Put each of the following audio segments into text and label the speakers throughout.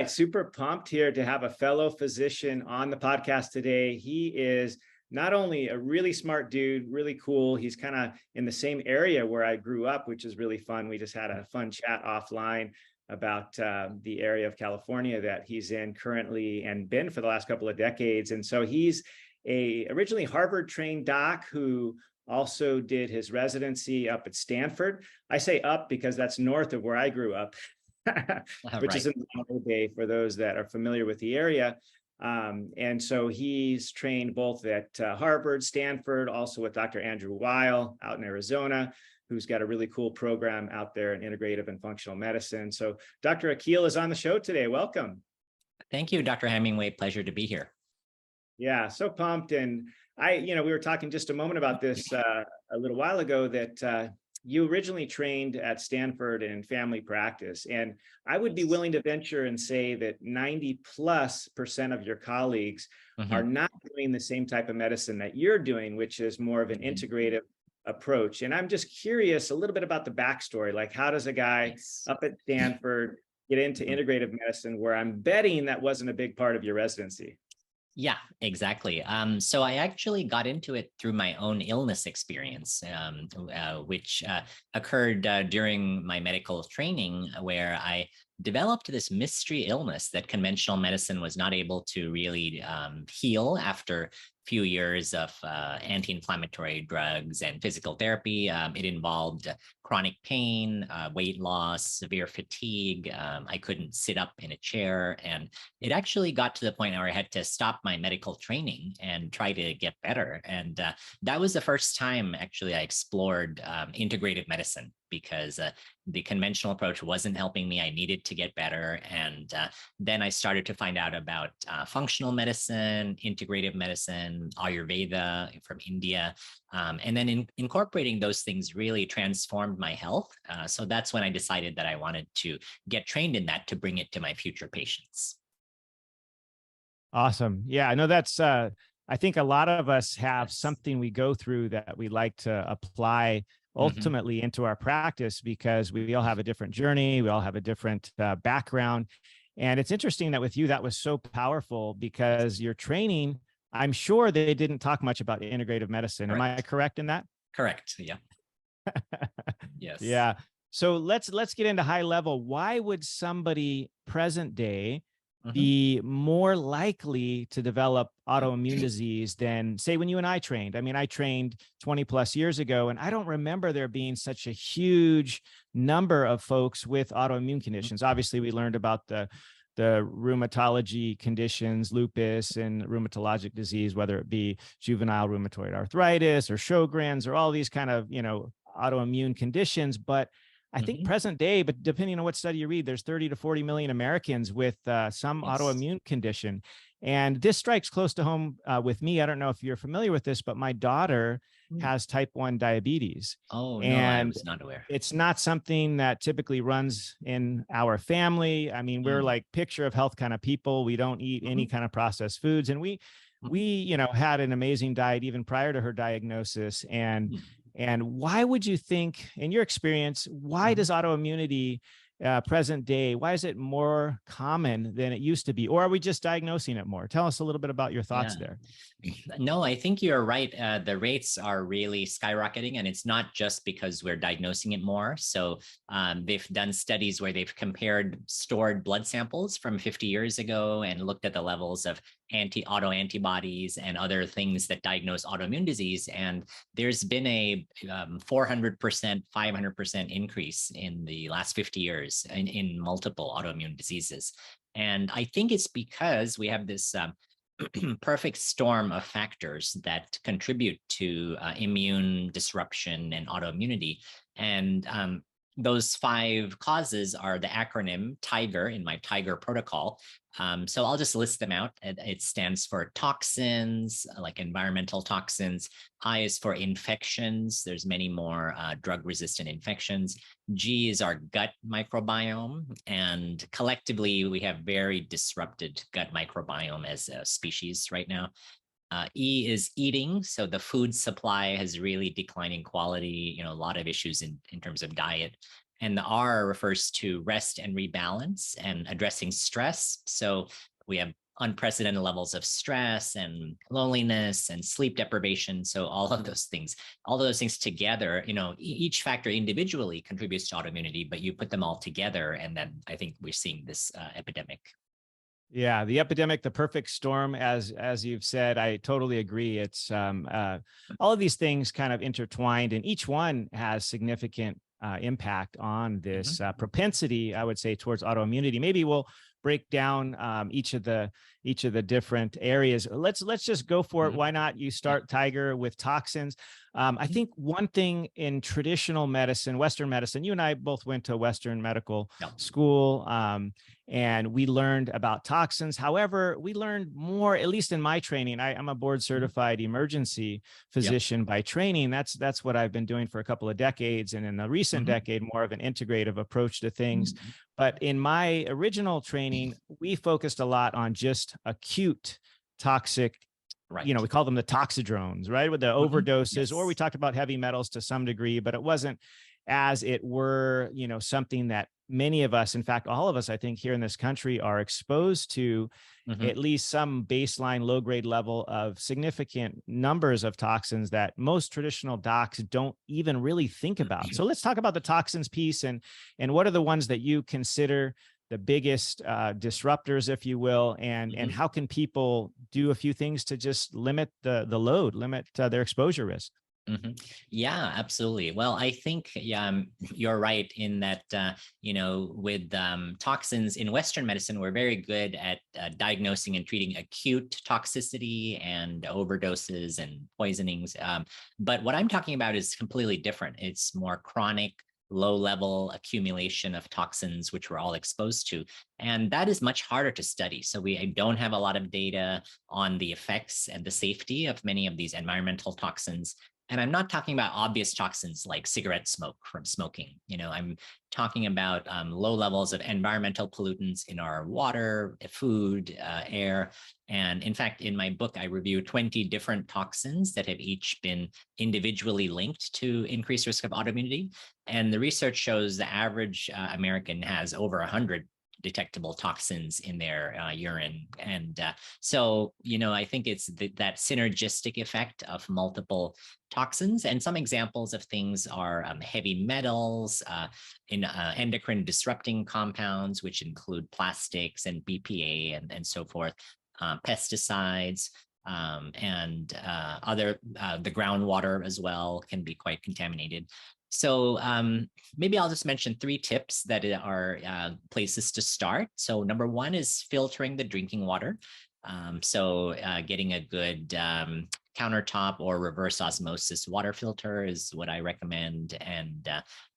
Speaker 1: right, super pumped here to have a fellow physician on the podcast today. He is not only a really smart dude, really cool. He's kind of in the same area where I grew up, which is really fun. We just had a fun chat offline about the area of California that he's in currently and been for the last couple of decades. And so he's a originally Harvard trained doc who also did his residency up at Stanford. I say up because that's north of where I grew up. Which is in the Monterey Bay for those that are familiar with the area. And so he's trained both at Harvard, Stanford, also with Dr. Andrew Weil out in Arizona, who's got a really cool program out there in integrative and functional medicine. So Dr. Akil is on the show today. Welcome.
Speaker 2: Thank you, Dr. Hemingway. Pleasure to be here.
Speaker 1: Yeah, so pumped. And we were talking just a moment about this a little while ago that you originally trained at Stanford in family practice, and I would be willing to venture and say that 90+% of your colleagues are not doing the same type of medicine that you're doing, which is more of an integrative approach. And I'm just curious a little bit about the backstory, like how does a guy up at Stanford get into integrative medicine, where I'm betting that wasn't a big part of your residency?
Speaker 2: Yeah, exactly. So I actually got into it through my own illness experience, which occurred during my medical training, where I developed this mystery illness that conventional medicine was not able to really heal after a few years of anti-inflammatory drugs and physical therapy. It involved chronic pain, weight loss, severe fatigue. I couldn't sit up in a chair. And it actually got to the point where I had to stop my medical training and try to get better. And that was the first time actually I explored integrative medicine, because the conventional approach wasn't helping me. I needed to get better. And then I started to find out about functional medicine, integrative medicine, Ayurveda from India. And then incorporating those things really transformed my health. So that's when I decided that I wanted to get trained in that to bring it to my future patients.
Speaker 3: Awesome. Yeah, I know that's, I think a lot of us have something we go through that we like to apply ultimately into our practice, because we all have a different journey. We all have a different background. And it's interesting that with you, that was so powerful, because your training, I'm sure they didn't talk much about integrative medicine. Correct. Am I correct in that?
Speaker 2: Correct. Yeah. Yes.
Speaker 3: Yeah. So let's get into high level. Why would somebody present day be more likely to develop autoimmune disease than, say, when you and I trained? I mean, I trained 20+ years ago, and I don't remember there being such a huge number of folks with autoimmune conditions. Obviously, we learned about the rheumatology conditions, lupus and rheumatologic disease, whether it be juvenile rheumatoid arthritis or Sjogren's or all these kind of, autoimmune conditions. But I think present day, but depending on what study you read, there's 30 to 40 million Americans with some autoimmune condition. And this strikes close to home with me. I don't know if you're familiar with this, but my daughter has type 1 diabetes.
Speaker 2: Oh, no, I was not aware.
Speaker 3: It's not something that typically runs in our family. I mean, we're like picture of health kind of people. We don't eat any kind of processed foods. And we had an amazing diet even prior to her diagnosis. And why would you think, in your experience, why does autoimmunity present day, why is it more common than it used to be? Or are we just diagnosing it more? Tell us a little bit about your thoughts there.
Speaker 2: No, I think you're right. The rates are really skyrocketing, and it's not just because we're diagnosing it more. So they've done studies where they've compared stored blood samples from 50 years ago and looked at the levels of autoantibodies and other things that diagnose autoimmune disease. And there's been a 400%, 500% increase in the last 50 years in multiple autoimmune diseases. And I think it's because we have this perfect storm of factors that contribute to immune disruption and autoimmunity. And those 5 causes are the acronym TIGER in my TIGER protocol. So I'll just list them out. It stands for toxins, like environmental toxins. I is for infections. There's many more drug-resistant infections. G is our gut microbiome. And collectively, we have very disrupted gut microbiome as a species right now. E is eating. So the food supply has really declining quality, a lot of issues in terms of diet. And the R refers to rest and rebalance and addressing stress. So we have unprecedented levels of stress and loneliness and sleep deprivation. So all of those things together, each factor individually contributes to autoimmunity, but you put them all together. And then I think we're seeing this epidemic.
Speaker 3: Yeah, the epidemic, the perfect storm, as you've said, I totally agree. It's all of these things kind of intertwined, and each one has significant impact on this propensity, I would say, towards autoimmunity. Maybe we'll break down each of the different areas. Let's just go for it. Why not? You start, Tiger, with toxins. I think one thing in traditional medicine, Western medicine, you and I both went to Western medical school, and we learned about toxins. However, we learned more, at least in my training. I'm a board certified emergency physician by training. That's what I've been doing for a couple of decades. And in the recent decade, more of an integrative approach to things. But in my original training, we focused a lot on just acute toxic, we call them the toxidrones, right? With the overdoses, or we talked about heavy metals to some degree, but it wasn't as it were, something that many of us, in fact, all of us, I think, here in this country are exposed to at least some baseline low-grade level of significant numbers of toxins that most traditional docs don't even really think about. So let's talk about the toxins piece, and what are the ones that you consider the biggest disruptors, if you will, and how can people do a few things to just limit the load, limit their exposure risk?
Speaker 2: Yeah, absolutely. Well, I think you're right in that, with toxins in Western medicine, we're very good at diagnosing and treating acute toxicity and overdoses and poisonings. But what I'm talking about is completely different. It's more chronic, low-level accumulation of toxins, which we're all exposed to. And that is much harder to study. So I don't have a lot of data on the effects and the safety of many of these environmental toxins. And I'm not talking about obvious toxins like cigarette smoke from smoking. I'm talking about low levels of environmental pollutants in our water, food, air. And in fact, in my book, I review 20 different toxins that have each been individually linked to increased risk of autoimmunity. And the research shows the average American has over 100 detectable toxins in their urine. And so, I think it's that synergistic effect of multiple toxins. And some examples of things are heavy metals, in endocrine disrupting compounds, which include plastics and BPA and so forth, pesticides, and the groundwater as well can be quite contaminated. So maybe I'll just mention 3 tips that are places to start. So number 1 is filtering the drinking water. So getting a good countertop or reverse osmosis water filter is what I recommend. And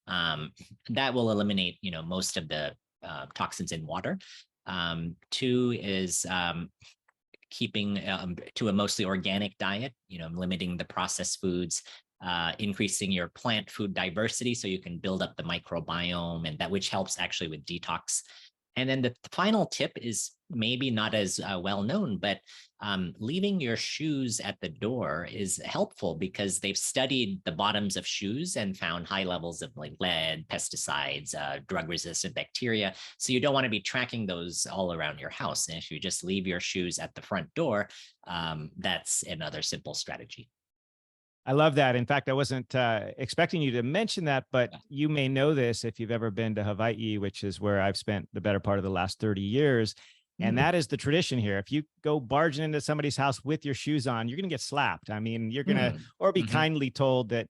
Speaker 2: that will eliminate, most of the toxins in water. 2 is keeping to a mostly organic diet, limiting the processed foods, increasing your plant food diversity so you can build up the microbiome, and that which helps actually with detox. And then the final tip is maybe not as well known, but leaving your shoes at the door is helpful because they've studied the bottoms of shoes and found high levels of like lead, pesticides, drug-resistant bacteria. So you don't want to be tracking those all around your house. And if you just leave your shoes at the front door, that's another simple strategy.
Speaker 3: I love that. In fact, I wasn't expecting you to mention that, but you may know this if you've ever been to Hawaii, which is where I've spent the better part of the last 30 years. And that is the tradition here. If you go barging into somebody's house with your shoes on, you're going to get slapped. I mean, you're going to, or be kindly told that,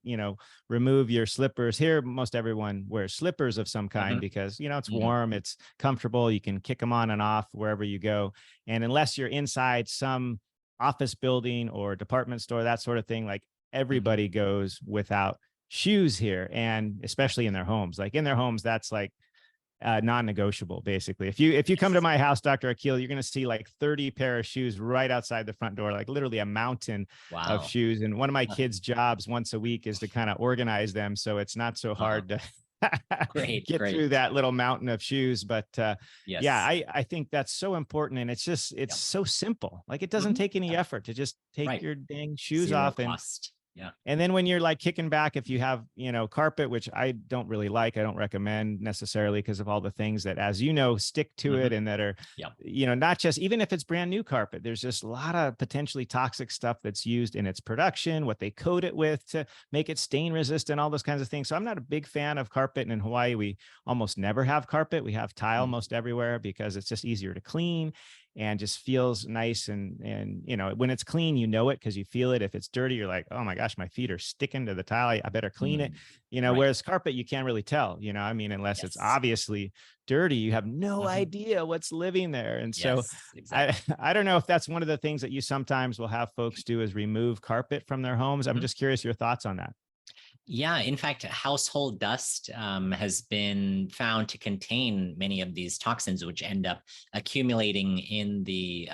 Speaker 3: remove your slippers. Here, most everyone wears slippers of some kind because, it's warm, it's comfortable. You can kick them on and off wherever you go. And unless you're inside some office building or department store, that sort of thing, like everybody goes without shoes here, and especially in their homes. Like in their homes, that's like non-negotiable, basically. If you come to my house, Dr. Akil, you're going to see like 30 pair of shoes right outside the front door, like literally a mountain of shoes. And one of my kids' jobs once a week is to kind of organize them, so it's not so hard to get through that little mountain of shoes. But yeah, I think that's so important, and it's so simple. Like it doesn't take any effort to just take your dang shoes off and
Speaker 2: Yeah.
Speaker 3: And then when you're like kicking back, if you have, carpet, which I don't really like, I don't recommend necessarily because of all the things that, as you know, stick to it and that are,
Speaker 2: Yep.
Speaker 3: not just, even if it's brand new carpet, there's just a lot of potentially toxic stuff that's used in its production, what they coat it with to make it stain resistant, all those kinds of things. So I'm not a big fan of carpet. And in Hawaii, we almost never have carpet. We have tile most everywhere because it's just easier to clean and just feels nice. And when it's clean, it because you feel it. If it's dirty, you're like, oh my gosh, my feet are sticking to the tile. I better clean it.
Speaker 2: Right.
Speaker 3: Whereas carpet, you can't really tell, unless it's obviously dirty, you have no idea what's living there. And so exactly. I don't know if that's one of the things that you sometimes will have folks do is remove carpet from their homes. I'm just curious your thoughts on that.
Speaker 2: Yeah, in fact, household dust has been found to contain many of these toxins, which end up accumulating in the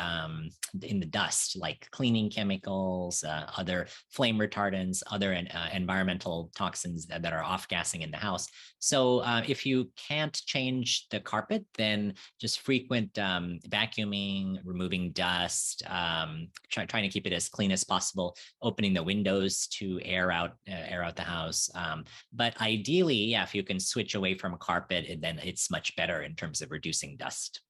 Speaker 2: dust, like cleaning chemicals, other flame retardants, other environmental toxins that are off-gassing in the house. So if you can't change the carpet, then just frequent vacuuming, removing dust, trying to keep it as clean as possible, opening the windows to air out the house. But ideally, yeah, if you can switch away from carpet, then it's much better in terms of reducing dust.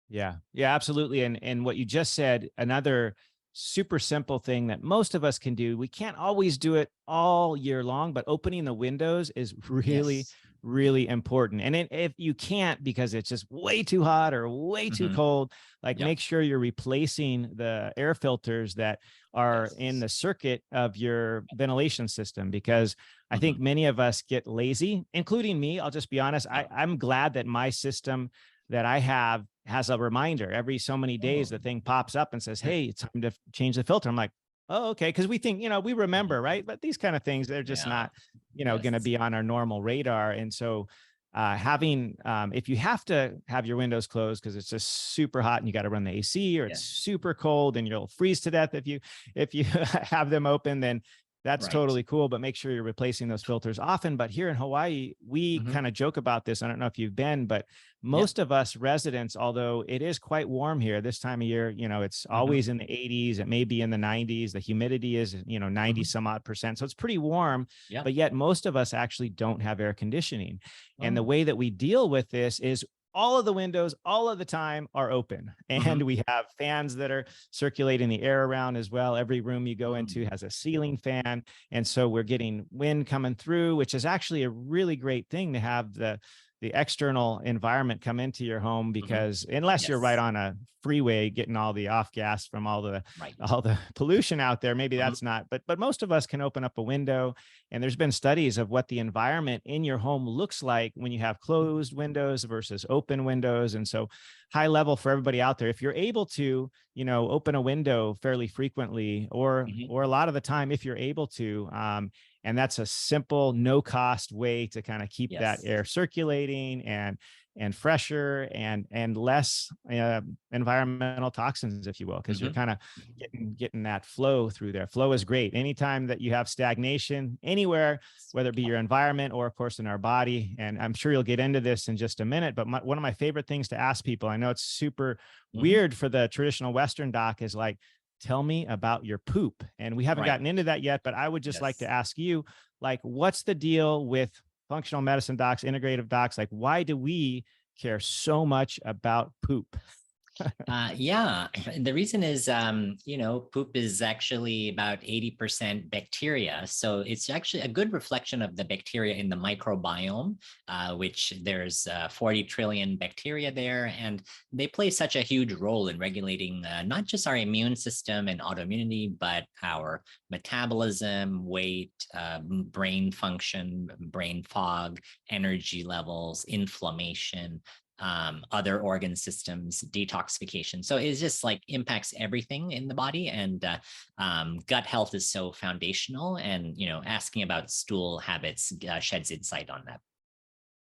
Speaker 3: Yeah, absolutely. And what you just said, another super simple thing that most of us can do. We can't always do it all year long, but opening the windows is really, really important. And if you can't because it's just way too hot or way too cold, make sure you're replacing the air filters that are in the circuit of your ventilation system, because I think many of us get lazy, including me. I'll just be honest. I'm glad that my system that I have has a reminder every so many days. The thing pops up and says, hey, it's time to change the filter. I'm like, oh, okay. Because we think, we remember, right? But these kind of things, they're just not, going to be on our normal radar. And so having, if you have to have your windows closed because it's just super hot and you got to run the AC, or it's super cold and you'll freeze to death if you have them open, then that's totally cool. But make sure you're replacing those filters often. But here in Hawaii, we kind of joke about this. I don't know if you've been, but most of us residents, although it is quite warm here this time of year, it's always in the 80s, it may be in the 90s. The humidity is, 90 some odd percent. So it's pretty warm, but yet most of us actually don't have air conditioning. And the way that we deal with this is all of the windows all of the time are open, and we have fans that are circulating the air around as well. Every room you go into has a ceiling fan. And so we're getting wind coming through, which is actually a really great thing to have the external environment come into your home, because unless you're right on a freeway getting all the off gas from all the pollution out there, maybe that's not, but most of us can open up a window. And there's been studies of what the environment in your home looks like when you have closed windows versus open windows. And so high level for everybody out there, if you're able to, open a window fairly frequently, or a lot of the time, if you're able to, and that's a simple, no cost way to kind of keep that air circulating and fresher and less environmental toxins, if you will, because you're kind of getting that flow through there. Flow is great. Anytime that you have stagnation anywhere, whether it be your environment or of course in our body. And I'm sure you'll get into this in just a minute, but one of my favorite things to ask people, I know it's super weird for the traditional Western doc, is like, tell me about your poop. And we haven't gotten into that yet, but I would just like to ask you, what's the deal with functional medicine docs, integrative docs? Why do we care so much about poop?
Speaker 2: The reason is, poop is actually about 80% bacteria. So it's actually a good reflection of the bacteria in the microbiome, which there's 40 trillion bacteria there. And they play such a huge role in regulating not just our immune system and autoimmunity, but our metabolism, weight, brain function, brain fog, energy levels, inflammation, other organ systems, detoxification. So it's just impacts everything in the body, and gut health is so foundational. And, asking about stool habits sheds insight on that.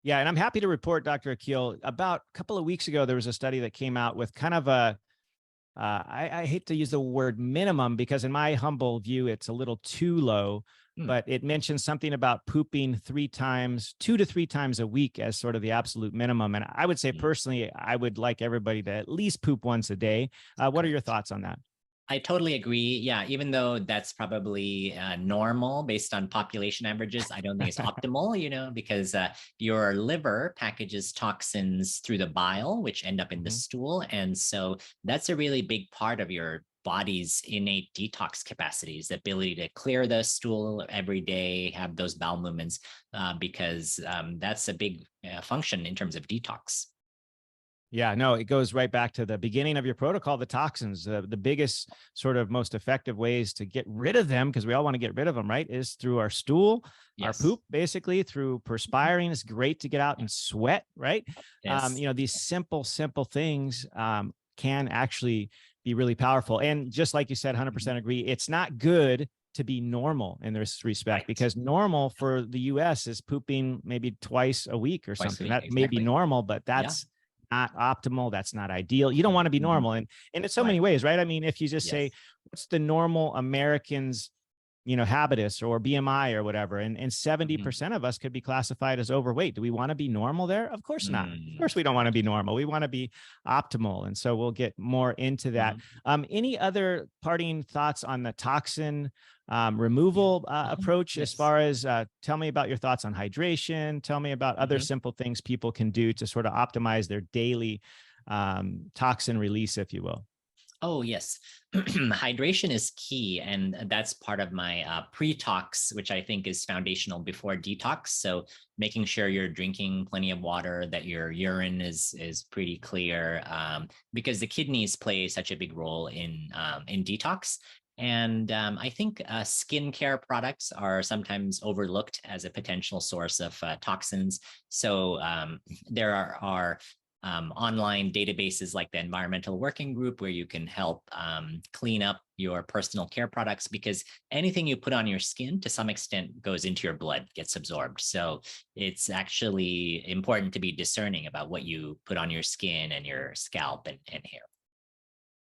Speaker 3: Yeah. And I'm happy to report, Dr. Akil, about a couple of weeks ago, there was a study that came out with kind of a, I hate to use the word minimum, because in my humble view, it's a little too low, but it mentions something about pooping 2 to 3 times a week as sort of the absolute minimum. And I would say personally, I would like everybody to at least poop once a day. What are your thoughts on that?
Speaker 2: I totally agree. Yeah, even though that's probably normal based on population averages, I don't think it's optimal, because your liver packages toxins through the bile, which end up in the stool. And so that's a really big part of your body's innate detox capacities, the ability to clear the stool every day, have those bowel movements, because that's a big function in terms of detox.
Speaker 3: Yeah, no, it goes right back to the beginning of your protocol, the toxins. The biggest sort of most effective ways to get rid of them, because we all want to get rid of them, right, is through our stool, our poop, basically through perspiring. It's great to get out and sweat, right?
Speaker 2: Yes.
Speaker 3: These simple things can actually be really powerful. And just like you said, 100% agree. It's not good to be normal in this respect, because normal for the US is pooping maybe twice a week or something. That may be normal, but that's not optimal. That's not ideal. You don't want to be normal. And in so many ways, right? I mean, if you just say, what's the normal American's, habitus or BMI or whatever, and 70% of us could be classified as overweight. Do we want to be normal there? Of course not. Of course we don't want to be normal. We want to be optimal. And so we'll get more into that. Any other parting thoughts on the toxin removal approach, as far as tell me about your thoughts on hydration, tell me about other simple things people can do to sort of optimize their daily toxin release, if you will.
Speaker 2: Oh, yes. Hydration is key. And that's part of my pre-tox, which I think is foundational before detox. So making sure you're drinking plenty of water, that your urine is pretty clear, because the kidneys play such a big role in detox. And I think skincare products are sometimes overlooked as a potential source of toxins. So there are online databases like the Environmental Working Group, where you can help clean up your personal care products, because anything you put on your skin to some extent goes into your blood, gets absorbed. So it's actually important to be discerning about what you put on your skin and your scalp and hair.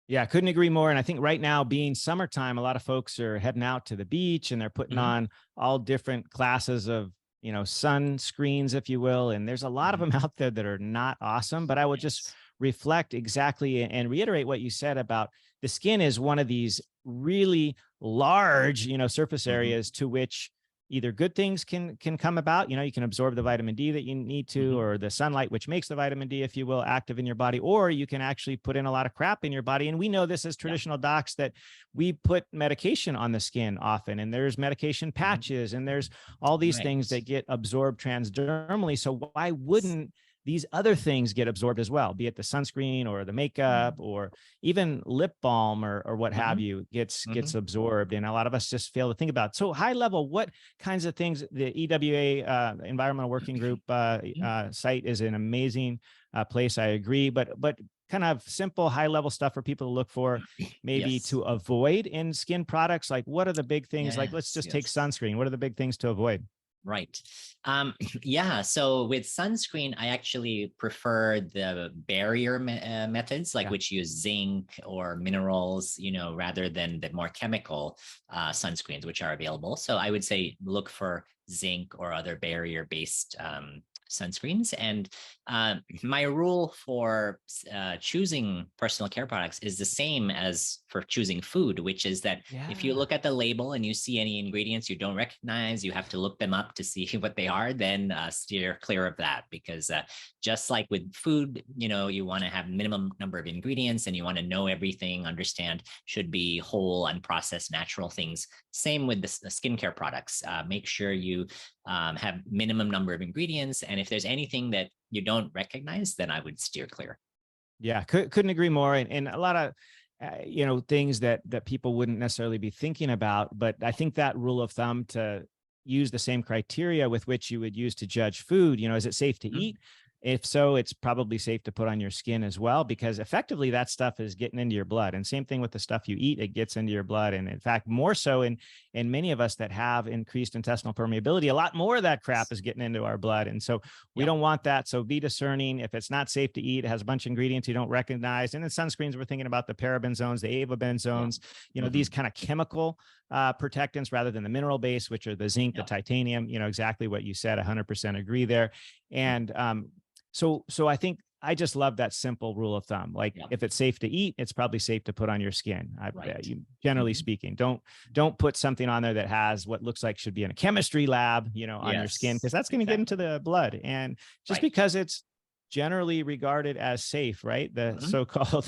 Speaker 3: Yeah, I couldn't agree more. And I think right now, being summertime, a lot of folks are heading out to the beach and they're putting on all different classes of sunscreens, if you will. And there's a lot of them out there that are not awesome, but I would just reflect exactly and reiterate what you said about the skin is one of these really large, surface areas to which either good things can come about. You can absorb the vitamin D that you need to, or the sunlight, which makes the vitamin D, if you will, active in your body, or you can actually put in a lot of crap in your body. And we know this as traditional docs, that we put medication on the skin often, and there's medication patches, and there's all these things that get absorbed transdermally. So why wouldn't these other things get absorbed as well, be it the sunscreen or the makeup or even lip balm or what have you gets absorbed. And a lot of us just fail to think about it. So high level, what kinds of things? The EWA Environmental Working Group site is an amazing place. I agree, but kind of simple high level stuff for people to look for, maybe to avoid in skin products. Like, what are the big things? Like, let's just take sunscreen. What are the big things to avoid?
Speaker 2: Right. Yeah. So with sunscreen, I actually prefer the barrier methods, like which use zinc or minerals, rather than the more chemical sunscreens, which are available. So I would say look for zinc or other barrier-based sunscreens. And my rule for choosing personal care products is the same as for choosing food, which is that if you look at the label and you see any ingredients you don't recognize, you have to look them up to see what they are, then steer clear of that. Because just like with food, you want to have minimum number of ingredients, and you want to know everything, understand should be whole, unprocessed, natural things. Same with the skincare products. Make sure you have minimum number of ingredients. And if there's anything that you don't recognize, then I would steer clear.
Speaker 3: Yeah, couldn't agree more. And a lot of, things that people wouldn't necessarily be thinking about, but I think that rule of thumb to use the same criteria with which you would use to judge food, is it safe to eat? If so, it's probably safe to put on your skin as well, because effectively that stuff is getting into your blood. And same thing with the stuff you eat, it gets into your blood. And in fact, more so in many of us that have increased intestinal permeability, a lot more of that crap is getting into our blood. And so we don't want that. So be discerning. If it's not safe to eat, it has a bunch of ingredients you don't recognize. And in sunscreens, we're thinking about the parabenzones, the avabenzones, these kind of chemical protectants rather than the mineral base, which are the zinc, the titanium, exactly what you said, 100% agree there. And so I think I just love that simple rule of thumb. Like if it's safe to eat, it's probably safe to put on your skin. Generally speaking, don't put something on there that has what looks like should be in a chemistry lab, on your skin, because that's going to get into the blood. And just because it's generally regarded as safe, right? The so-called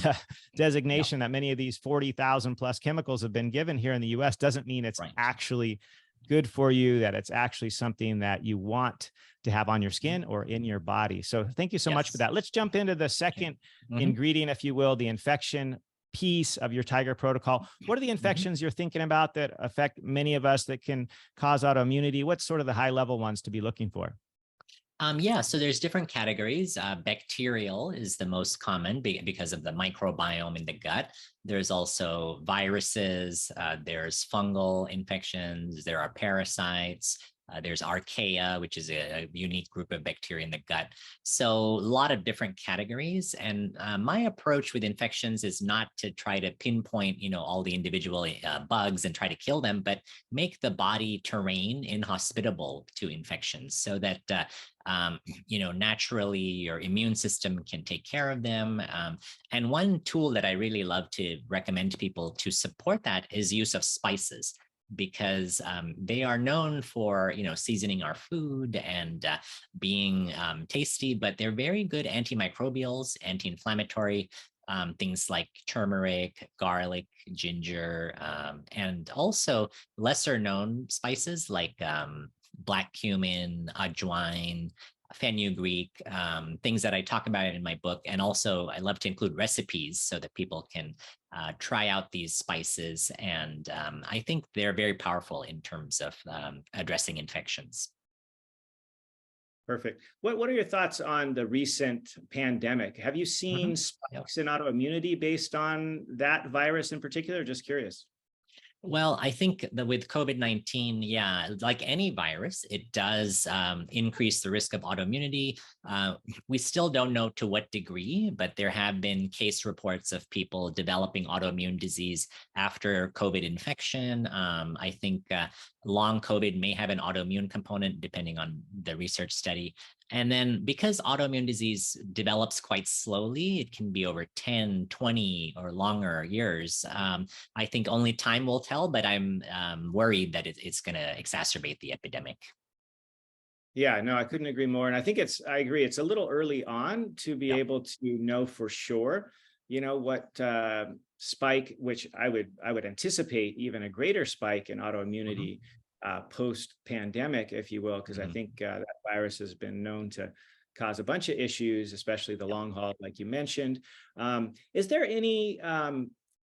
Speaker 3: designation that many of these 40,000 plus chemicals have been given here in the US doesn't mean it's actually good for you, that it's actually something that you want to have on your skin or in your body. So thank you so much for that. Let's jump into the second ingredient, if you will, the infection piece of your Tiger protocol. What are the infections you're thinking about that affect many of us that can cause autoimmunity? What's sort of the high level ones to be looking for?
Speaker 2: So there's different categories. Bacterial is the most common because of the microbiome in the gut. There's also viruses, there's fungal infections, there are parasites, there's archaea, which is a unique group of bacteria in the gut. So a lot of different categories. And my approach with infections is not to try to pinpoint, all the individual bugs and try to kill them, but make the body terrain inhospitable to infections so that naturally your immune system can take care of them. And one tool that I really love to recommend to people to support that is use of spices, because they are known for, seasoning our food and being tasty, but they're very good antimicrobials, anti-inflammatory, things like turmeric, garlic, ginger, and also lesser known spices like black cumin, ajwain, fenugreek, things that I talk about in my book. And also I love to include recipes so that people can try out these spices. And I think they're very powerful in terms of addressing infections.
Speaker 1: Perfect. What are your thoughts on the recent pandemic? Have you seen spikes in autoimmunity based on that virus in particular? Just curious.
Speaker 2: Well, I think that with COVID-19, like any virus, it does increase the risk of autoimmunity. We still don't know to what degree, but there have been case reports of people developing autoimmune disease after COVID infection. I think long COVID may have an autoimmune component depending on the research study. And then because autoimmune disease develops quite slowly, it can be over 10, 20 or longer years. I think only time will tell, but I'm worried that it's going to exacerbate the epidemic.
Speaker 1: Yeah, no, I couldn't agree more. And I think I agree. It's a little early on to be able to know for sure, what spike, which I would anticipate even a greater spike in autoimmunity post-pandemic, if you will, because I think that virus has been known to cause a bunch of issues, especially the long haul, like you mentioned. Is there any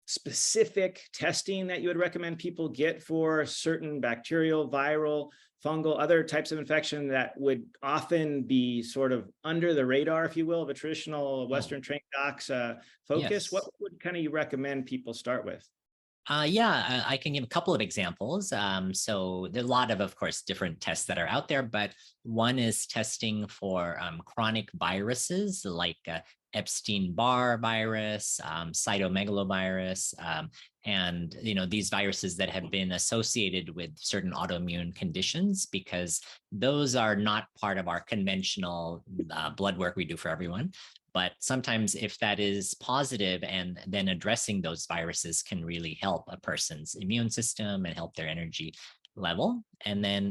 Speaker 1: specific testing that you would recommend people get for certain bacterial, viral, fungal, other types of infection that would often be sort of under the radar, if you will, of a traditional Western trained doc's focus? What would kind of you recommend people start with?
Speaker 2: I can give a couple of examples. So there are a lot of course, different tests that are out there, but one is testing for chronic viruses like Epstein-Barr virus, cytomegalovirus, and these viruses that have been associated with certain autoimmune conditions, because those are not part of our conventional blood work we do for everyone. But sometimes if that is positive, and then addressing those viruses can really help a person's immune system and help their energy level. And then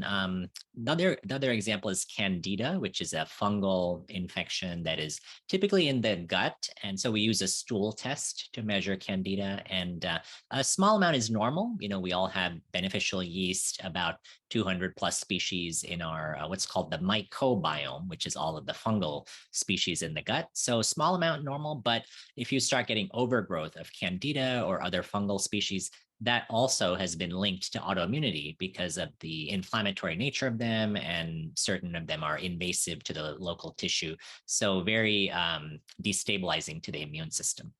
Speaker 2: the other example is Candida, which is a fungal infection that is typically in the gut. And so we use a stool test to measure Candida, and a small amount is normal. We all have beneficial yeast, about 200 plus species in our what's called the mycobiome, which is all of the fungal species in the gut. So small amount normal, but if you start getting overgrowth of Candida or other fungal species, that also has been linked to autoimmunity because of the inflammatory nature of them, and certain of them are invasive to the local tissue. So very destabilizing to the immune system.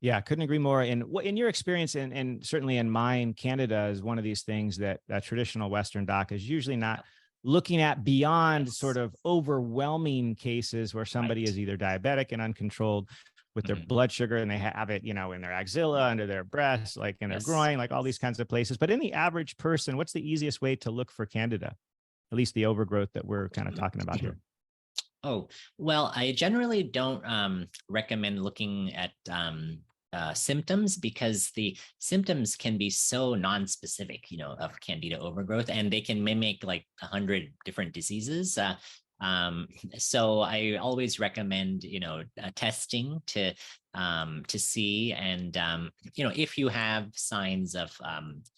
Speaker 3: Yeah, couldn't agree more. And in your experience, and certainly in mine, Candida is one of these things that a traditional Western doc is usually not looking at beyond sort of overwhelming cases where somebody is either diabetic and uncontrolled with their blood sugar, and they have it, in their axilla, under their breast, like in their groin, like all these kinds of places. But in the average person, what's the easiest way to look for Candida? At least the overgrowth that we're kind of talking about here.
Speaker 2: Oh, well, I generally don't recommend looking at symptoms, because the symptoms can be so non-specific, of candida overgrowth, and they can mimic like 100 different diseases. Um, so I always recommend, testing to see, and if you have signs of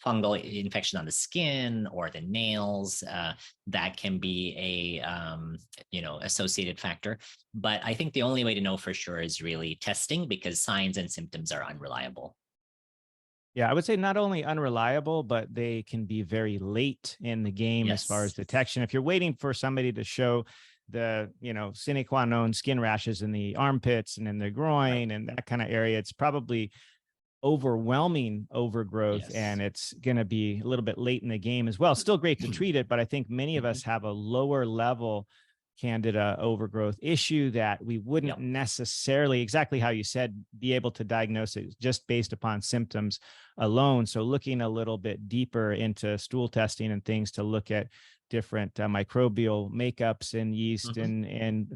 Speaker 2: fungal infection on the skin or the nails, that can be associated factor. But I think the only way to know for sure is really testing, because signs and symptoms are unreliable.
Speaker 3: Yeah, I would say not only unreliable, but they can be very late in the game as far as
Speaker 2: Yes.
Speaker 3: detection. If you're waiting for somebody to show the, sine qua non skin rashes in the armpits and in the groin
Speaker 2: Right.
Speaker 3: and that kind of area, it's probably overwhelming overgrowth,
Speaker 2: Yes.
Speaker 3: and it's going to be a little bit late in the game as well. Still great to treat it, but I think many of us have a lower level candida overgrowth issue that we wouldn't
Speaker 2: Yep.
Speaker 3: necessarily, exactly how you said, be able to diagnose it just based upon symptoms alone. So looking a little bit deeper into stool testing and things to look at different microbial makeups and yeast and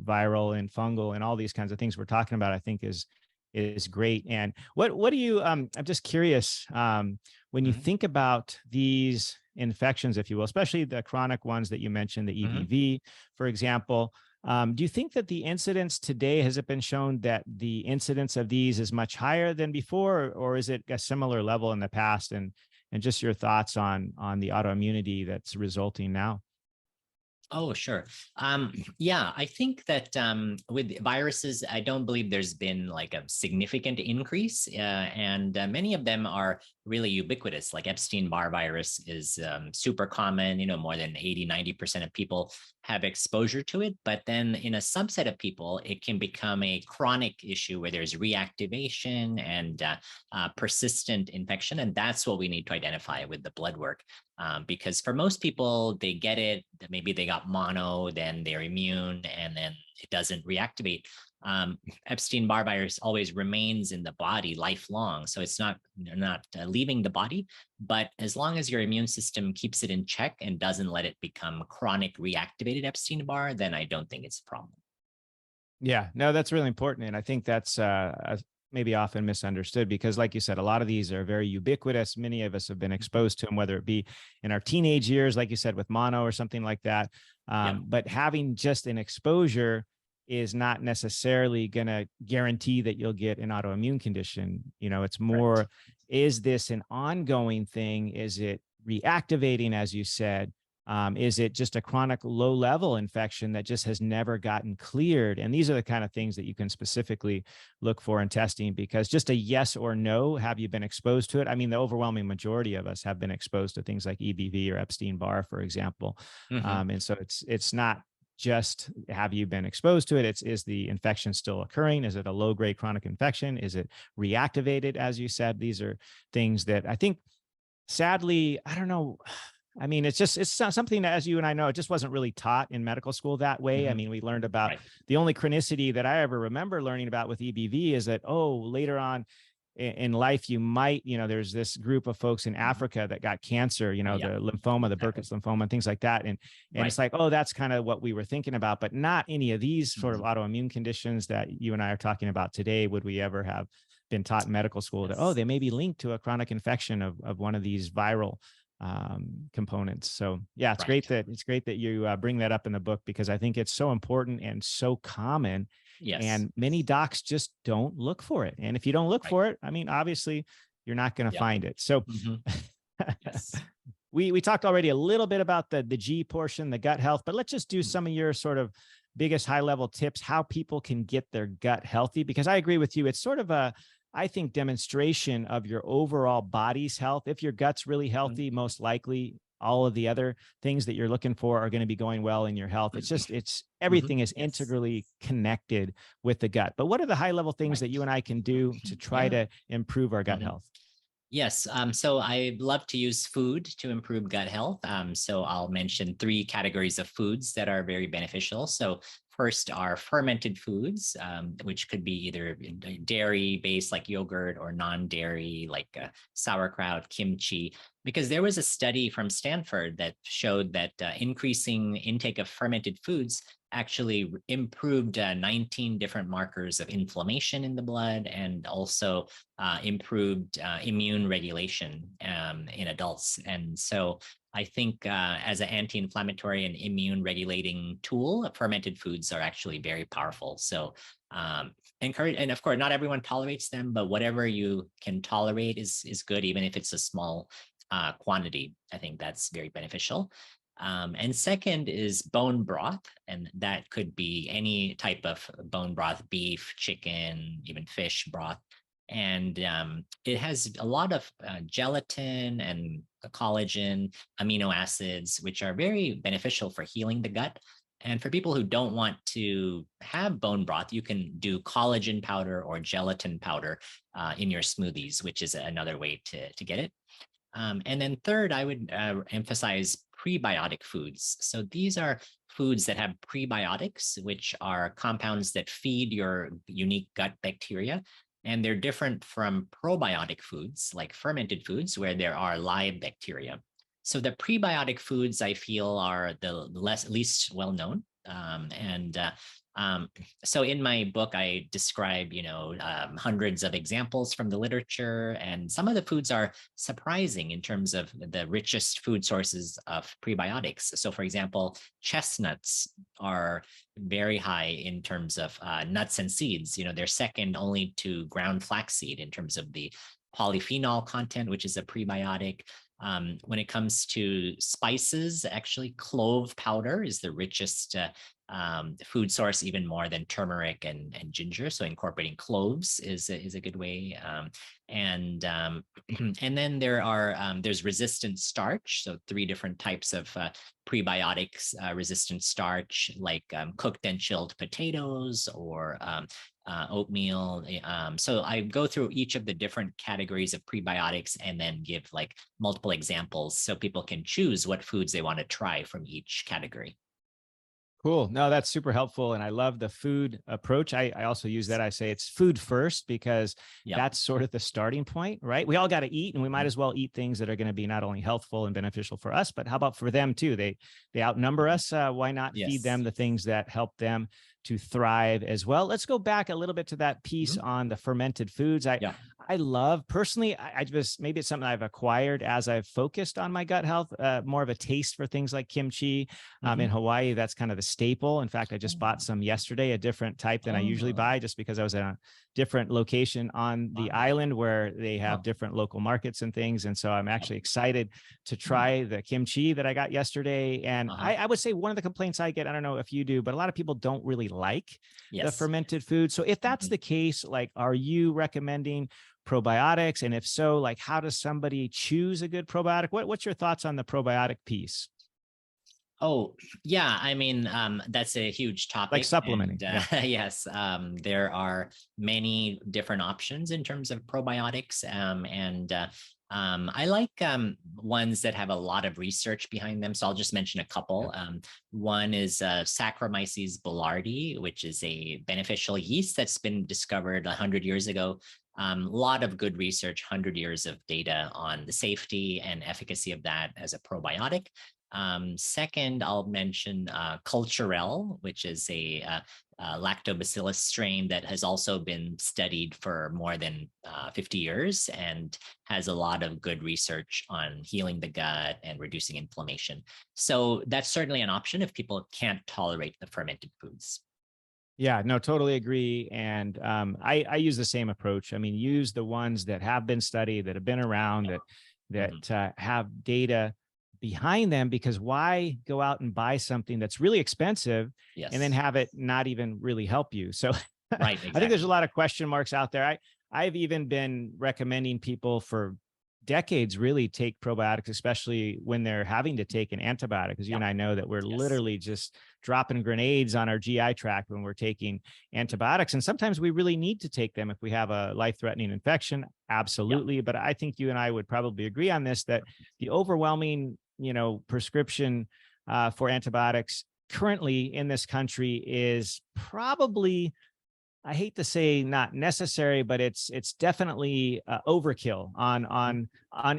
Speaker 3: viral and fungal and all these kinds of things we're talking about, I think is great. And what do you I'm just curious, when you think about these infections, if you will, especially the chronic ones that you mentioned, the EBV, for example, do you think that the incidence today, has it been shown that the incidence of these is much higher than before, or is it a similar level in the past? And just your thoughts on the autoimmunity that's resulting now.
Speaker 2: Oh, sure. Yeah, I think that with viruses, I don't believe there's been like a significant increase, and many of them are really ubiquitous. Like Epstein-Barr virus is super common. More than 80–90% of people have exposure to it. But then in a subset of people, it can become a chronic issue where there's reactivation and persistent infection, and that's what we need to identify with the blood work. Because for most people, they get it, maybe they got mono, then they're immune, and then it doesn't reactivate. Epstein-Barr virus always remains in the body lifelong, so it's not leaving the body. But as long as your immune system keeps it in check and doesn't let it become chronic reactivated Epstein-Barr, then I don't think it's a problem.
Speaker 3: Yeah, no, that's really important. And I think that's maybe often misunderstood, because like you said, a lot of these are very ubiquitous. Many of us have been exposed to them, whether it be in our teenage years, like you said, with mono or something like that. But having just an exposure is not necessarily going to guarantee that you'll get an autoimmune condition. It's more,
Speaker 2: Correct.
Speaker 3: is this an ongoing thing? Is it reactivating, as you said? Is it just a chronic low level infection that just has never gotten cleared? And these are the kind of things that you can specifically look for in testing, because just a yes or no, have you been exposed to it? I mean, the overwhelming majority of us have been exposed to things like EBV or Epstein-Barr, for example. And so it's not just have you been exposed to it, is the infection still occurring? Is it a low grade chronic infection? Is it reactivated? As you said, these are things that I think, sadly, I don't know. I mean, it's something that, as you and I know, it just wasn't really taught in medical school that way. I mean, we learned about the only chronicity that I ever remember learning about with EBV is that, later on in life, you might, there's this group of folks in Africa that got cancer, the lymphoma, the Burkitt's lymphoma, and things like that. And it's like, that's kind of what we were thinking about, but not any of these sort of autoimmune conditions that you and I are talking about today. Would we ever have been taught in medical school that, they may be linked to a chronic infection of one of these viral components. So yeah, it's great that you bring that up in the book, because I think it's so important and so common.
Speaker 2: Yes.
Speaker 3: And many docs just don't look for it. And if you don't look for it, I mean, obviously you're not going to find it. So
Speaker 2: Yes.
Speaker 3: we talked already a little bit about the G portion, the gut health, but let's just do some of your sort of biggest high level tips, how people can get their gut healthy, because I agree with you. It's sort of I think, demonstration of your overall body's health. If your gut's really healthy, most likely all of the other things that you're looking for are going to be going well in your health. It's everything is integrally connected with the gut. But what are the high level things that you and I can do to try to improve our gut health?
Speaker 2: Yes. So I love to use food to improve gut health. So I'll mention 3 categories of foods that are very beneficial. So first are fermented foods, which could be either dairy-based like yogurt, or non-dairy like sauerkraut, kimchi, because there was a study from Stanford that showed that increasing intake of fermented foods actually improved 19 different markers of inflammation in the blood, and also improved immune regulation in adults. And so I think as an anti-inflammatory and immune regulating tool, fermented foods are actually very powerful. So encourage, and of course, not everyone tolerates them, but whatever you can tolerate is good, even if it's a small quantity. I think that's very beneficial. And second is bone broth, and that could be any type of bone broth, beef, chicken, even fish broth. And it has a lot of gelatin and collagen, amino acids, which are very beneficial for healing the gut. And for people who don't want to have bone broth, you can do collagen powder or gelatin powder in your smoothies, which is another way to get it. And then third, I would emphasize prebiotic foods. So these are foods that have prebiotics, which are compounds that feed your unique gut bacteria. And they're different from probiotic foods, like fermented foods, where there are live bacteria. So the prebiotic foods, I feel, are the least well known. So in my book, I describe, hundreds of examples from the literature, and some of the foods are surprising in terms of the richest food sources of prebiotics. So for example, chestnuts are very high in terms of nuts and seeds. They're second only to ground flaxseed in terms of the polyphenol content, which is a prebiotic. When it comes to spices, actually clove powder is the richest food source, even more than turmeric and ginger. So incorporating cloves is a good way. And then there's resistant starch. So 3 different types of prebiotics resistant starch, like cooked and chilled potatoes or oatmeal. So I go through each of the different categories of prebiotics and then give like multiple examples so people can choose what foods they want to try from each category.
Speaker 3: Cool. No, that's super helpful. And I love the food approach. I also use that. I say it's food first, because that's sort of the starting point, right? We all got to eat, and we might as well eat things that are going to be not only healthful and beneficial for us, but how about for them too? They outnumber us. Why not feed them the things that help them to thrive as well? Let's go back a little bit to that piece on the fermented foods. I love personally, I just, maybe it's something I've acquired as I've focused on my gut health, more of a taste for things like kimchi. In Hawaii, that's kind of the staple. In fact, I just bought some yesterday, a different type than I usually buy, just because I was in a different location on the island where they have different local markets and things. And so I'm actually excited to try the kimchi that I got yesterday. And I would say one of the complaints I get, I don't know if you do, but a lot of people don't really like the fermented food. So if that's the case, like, are you recommending probiotics? And if so, like, how does somebody choose a good probiotic? What's your thoughts on the probiotic piece?
Speaker 2: Oh, yeah. I mean, that's a huge topic.
Speaker 3: Like supplementing.
Speaker 2: And, yes, there are many different options in terms of probiotics. I like ones that have a lot of research behind them. So I'll just mention a couple. One is Saccharomyces boulardii, which is a beneficial yeast that's been discovered 100 years ago. A lot of good research, 100 years of data on the safety and efficacy of that as a probiotic. Second, I'll mention Culturelle, which is a lactobacillus strain that has also been studied for more than 50 years and has a lot of good research on healing the gut and reducing inflammation. So that's certainly an option if people can't tolerate the fermented foods.
Speaker 3: Yeah, no, totally agree. And I use the same approach. I mean, use the ones that have been studied, that have been around, that have data behind them, because why go out and buy something that's really expensive and then have it not even really help you? So
Speaker 2: right, exactly.
Speaker 3: I think there's a lot of question marks out there. I've even been recommending people for decades really take probiotics, especially when they're having to take an antibiotic, because you and I know that we're literally just dropping grenades on our GI tract when we're taking antibiotics. And sometimes we really need to take them if we have a life-threatening infection. Absolutely. But I think you and I would probably agree on this, that the overwhelming, prescription for antibiotics currently in this country is probably, I hate to say not necessary, but it's definitely overkill on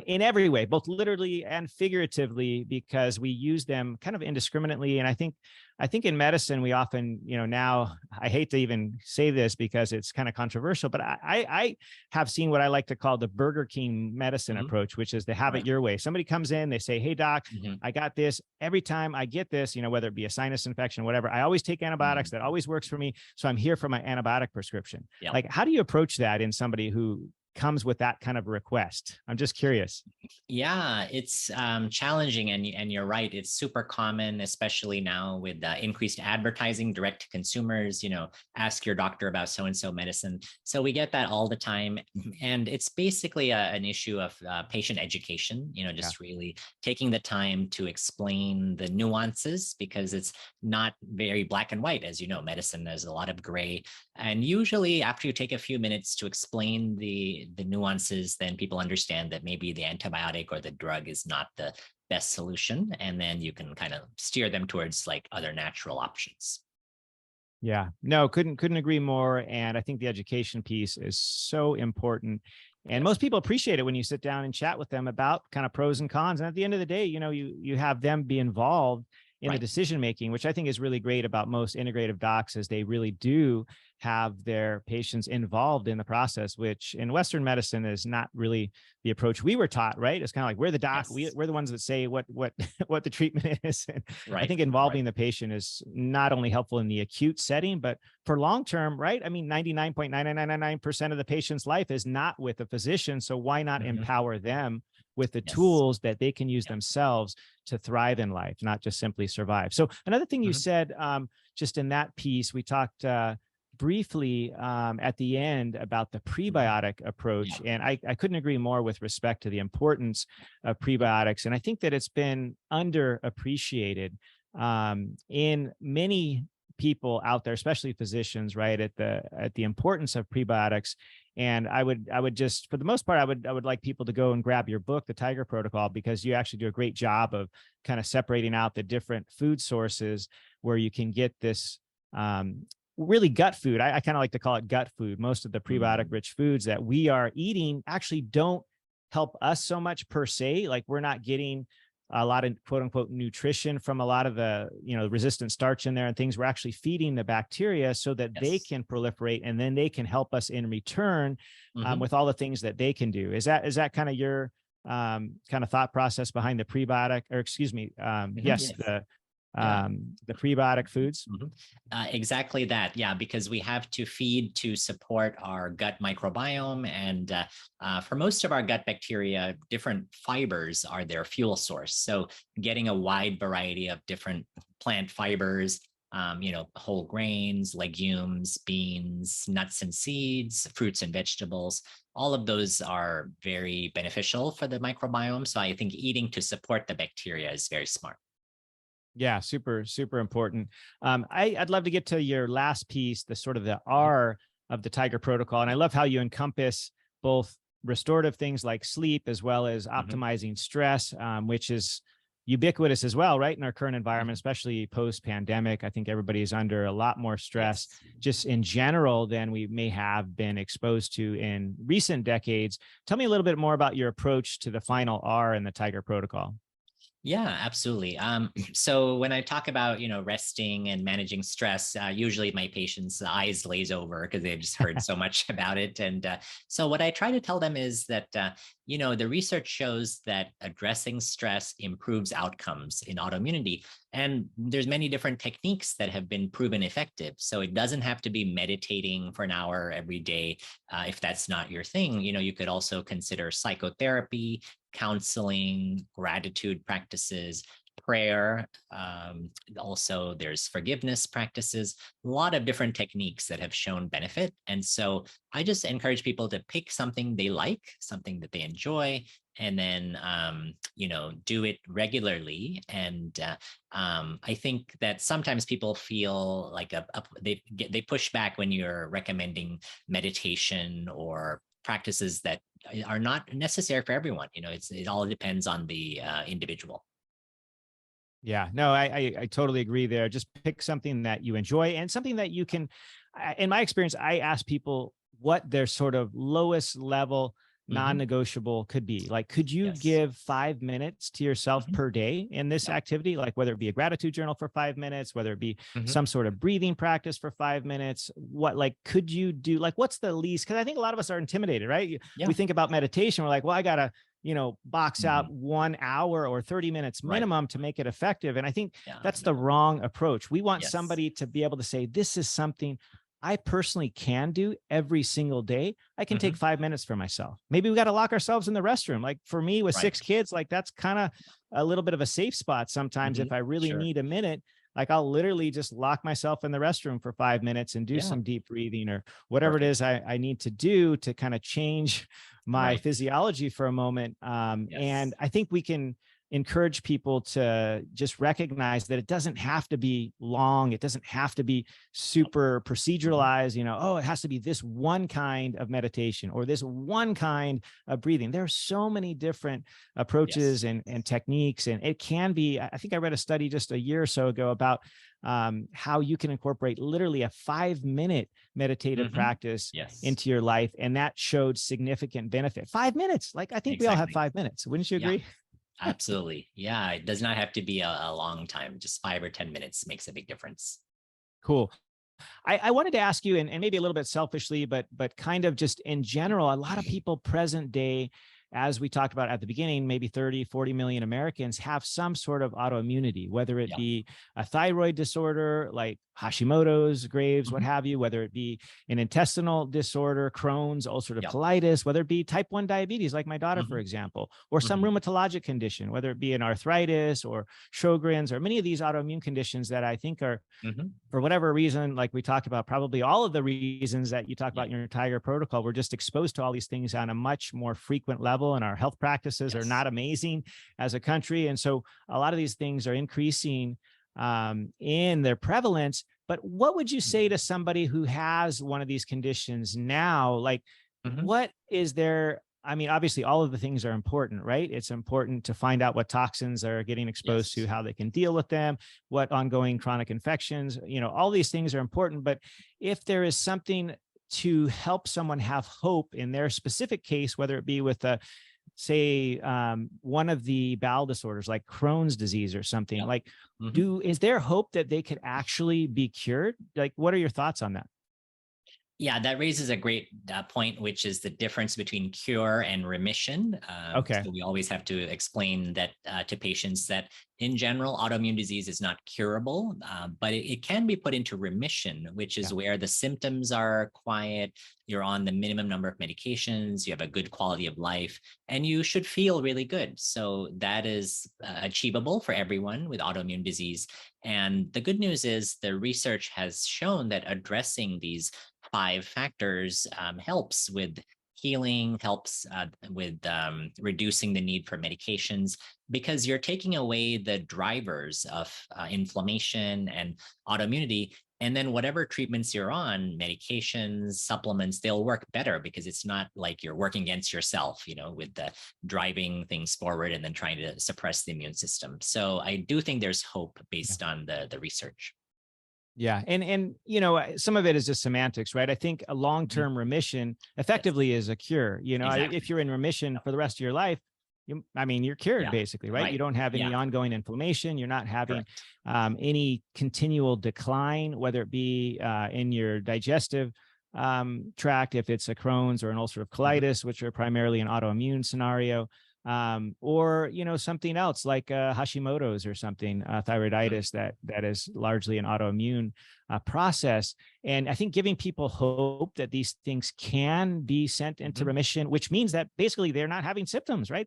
Speaker 3: in every way, both literally and figuratively, because we use them kind of indiscriminately. And I think I think in medicine, we often, now I hate to even say this because it's kind of controversial, but I have seen what I like to call the Burger King medicine approach, which is the have it your way. Somebody comes in, they say, hey, doc, I got this. Every time I get this, whether it be a sinus infection, whatever, I always take antibiotics. That always works for me. So I'm here for my antibiotic prescription.
Speaker 2: Yep.
Speaker 3: Like, how do you approach that in somebody who comes with that kind of request? I'm just curious.
Speaker 2: Yeah, it's challenging, and you're right. It's super common, especially now with increased advertising, direct to consumers. Ask your doctor about so and so medicine. So we get that all the time, and it's basically an issue of patient education. Just really taking the time to explain the nuances, because it's not very black and white, as you know. Medicine, there's a lot of gray, and usually after you take a few minutes to explain the nuances, then people understand that maybe the antibiotic or the drug is not the best solution, and then you can kind of steer them towards like other natural options.
Speaker 3: Yeah, no, couldn't agree more. And I think the education piece is so important. And most people appreciate it when you sit down and chat with them about kind of pros and cons. And at the end of the day, you have them be involved in the decision making, which I think is really great about most integrative docs, is they really do have their patients involved in the process, which in Western medicine is not really the approach we were taught, right? It's kind of like, we're the doc, we're the ones that say what the treatment is. And I think involving the patient is not only helpful in the acute setting, but for long-term, right? I mean, 99.9999% of the patient's life is not with a physician. So why not empower them with the tools that they can use themselves to thrive in life, not just simply survive? So another thing you said, just in that piece, we talked briefly at the end about the prebiotic approach. And I couldn't agree more with respect to the importance of prebiotics. And I think that it's been underappreciated in many people out there, especially physicians, right, at the importance of prebiotics. And I would just, for the most part, I would like people to go and grab your book, The Tiger Protocol, because you actually do a great job of kind of separating out the different food sources where you can get this really gut food. I kind of like to call it gut food. Most of the prebiotic rich foods that we are eating actually don't help us so much per se. Like, we're not getting a lot of quote unquote nutrition from a lot of the, resistant starch in there and things. We're actually feeding the bacteria so that they can proliferate, and then they can help us in return with all the things that they can do. Is that kind of your kind of thought process behind the prebiotic, or excuse me, the prebiotic foods?
Speaker 2: Exactly that. Yeah, because we have to feed to support our gut microbiome. And for most of our gut bacteria, different fibers are their fuel source. So getting a wide variety of different plant fibers, whole grains, legumes, beans, nuts and seeds, fruits and vegetables, all of those are very beneficial for the microbiome. So I think eating to support the bacteria is very smart.
Speaker 3: Yeah, super, super important. I'd love to get to your last piece, the sort of the R of the Tiger Protocol. And I love how you encompass both restorative things like sleep, as well as optimizing stress, which is ubiquitous as well, right? In our current environment, especially post-pandemic. I think everybody is under a lot more stress just in general than we may have been exposed to in recent decades. Tell me a little bit more about your approach to the final R in the Tiger Protocol.
Speaker 2: Yeah, absolutely. So when I talk about, resting and managing stress, usually my patients' eyes glaze over because they've just heard so much about it. And so what I try to tell them is that, the research shows that addressing stress improves outcomes in autoimmunity. And there's many different techniques that have been proven effective. So it doesn't have to be meditating for an hour every day. If that's not your thing, you could also consider psychotherapy, counseling, gratitude practices, prayer. Also, there's forgiveness practices, a lot of different techniques that have shown benefit. And so I just encourage people to pick something they like, something that they enjoy, and then, do it regularly. And I think that sometimes people feel like they push back when you're recommending meditation or practices that are not necessary for everyone. It all depends on the individual.
Speaker 3: Yeah, no, I totally agree there. Just pick something that you enjoy and something that you can, in my experience, I ask people what their sort of lowest level non-negotiable could be? Like, could you
Speaker 2: Yes.
Speaker 3: give 5 minutes to yourself
Speaker 2: Mhm.
Speaker 3: per day in this
Speaker 2: Yeah.
Speaker 3: activity? Like whether it be a gratitude journal for 5 minutes, whether it be
Speaker 2: Mhm.
Speaker 3: some sort of breathing practice for 5 minutes, what, like, could you do, like, what's the least? Cause I think a lot of us are intimidated, right?
Speaker 2: Yeah.
Speaker 3: We think about meditation. We're like, well, I gotta, box out
Speaker 2: Mhm.
Speaker 3: 1 hour or 30 minutes
Speaker 2: Right.
Speaker 3: minimum to make it effective. And I think
Speaker 2: Yeah.
Speaker 3: that's the wrong approach. We want
Speaker 2: Yes.
Speaker 3: somebody to be able to say, this is something I personally can do every single day. I can take 5 minutes for myself. Maybe we got to lock ourselves in the restroom. Like for me with 6
Speaker 2: Right.
Speaker 3: kids, like that's kind of a little bit of a safe spot sometimes. If I really
Speaker 2: Sure.
Speaker 3: need a minute, like I'll literally just lock myself in the restroom for 5 minutes and do
Speaker 2: Yeah.
Speaker 3: some deep breathing or whatever it
Speaker 2: Perfect.
Speaker 3: is I need to do to kind of change my
Speaker 2: Right.
Speaker 3: physiology for a moment. And
Speaker 2: Yes.
Speaker 3: I think we can encourage people to just recognize that it doesn't have to be long. It doesn't have to be super proceduralized, oh, it has to be this one kind of meditation or this one kind of breathing. There are so many different approaches
Speaker 2: Yes.
Speaker 3: and techniques. And it can be, I think I read a study just a year or so ago about how you can incorporate literally a 5-minute meditative practice
Speaker 2: Yes.
Speaker 3: into your life. And that showed significant benefit. 5 minutes. Like, I think we all have
Speaker 2: Exactly.
Speaker 3: 5 minutes. Wouldn't you
Speaker 2: Yeah.
Speaker 3: agree?
Speaker 2: Absolutely. Yeah. It does not have to be a long time. Just 5 or 10 minutes makes a big difference.
Speaker 3: Cool. I wanted to ask you, and maybe a little bit selfishly, but kind of just in general, a lot of people present day, as we talked about at the beginning, maybe 30, 40 million Americans have some sort of autoimmunity, whether it
Speaker 2: Yeah.
Speaker 3: be a thyroid disorder like Hashimoto's, Graves, what
Speaker 2: Mhm.
Speaker 3: have you, whether it be an intestinal disorder, Crohn's, ulcerative
Speaker 2: Yeah.
Speaker 3: colitis, whether it be type 1 diabetes, like my daughter, for example, or some rheumatologic condition, whether it be an arthritis or Sjogren's or many of these autoimmune conditions that I think are, for whatever reason, like we talked about, probably all of the reasons that you talk about in your Tiger protocol, we're just exposed to all these things on a much more frequent level, and our health practices are not amazing as a country. And so a lot of these things are increasing in their prevalence. But what would you say to somebody who has one of these conditions now? Like, what is their, I mean, obviously all of the things are important, right? It's important to find out what toxins are getting exposed to, how they can deal with them, what ongoing chronic infections, all these things are important. But if there is something to help someone have hope in their specific case, whether it be with say one of the bowel disorders like Crohn's disease or something, like is there hope that they could actually be cured? Like, what are your thoughts on that?
Speaker 2: Yeah, that raises a great point, which is the difference between cure and remission.
Speaker 3: Okay.
Speaker 2: So we always have to explain that to patients that in general, autoimmune disease is not curable, but it can be put into remission, which is where the symptoms are quiet, you're on the minimum number of medications, you have a good quality of life, and you should feel really good. So that is achievable for everyone with autoimmune disease. And the good news is the research has shown that addressing these 5 factors helps with healing, helps with reducing the need for medications, because you're taking away the drivers of inflammation and autoimmunity. And then whatever treatments you're on, medications, supplements, they'll work better because it's not like you're working against yourself, with the driving things forward and then trying to suppress the immune system. So I do think there's hope based on the research.
Speaker 3: Yeah. And some of it is just semantics, right? I think a long-term remission effectively is a cure.
Speaker 2: Exactly.
Speaker 3: If you're in remission for the rest of your life, you're cured basically, right? You don't have any ongoing inflammation. You're not having any continual decline, whether it be in your digestive tract, if it's a Crohn's or an ulcerative colitis, which are primarily an autoimmune scenario, or something else like Hashimoto's or something, thyroiditis that is largely an autoimmune process. And I think giving people hope that these things can be sent into remission, which means that basically they're not having symptoms, right?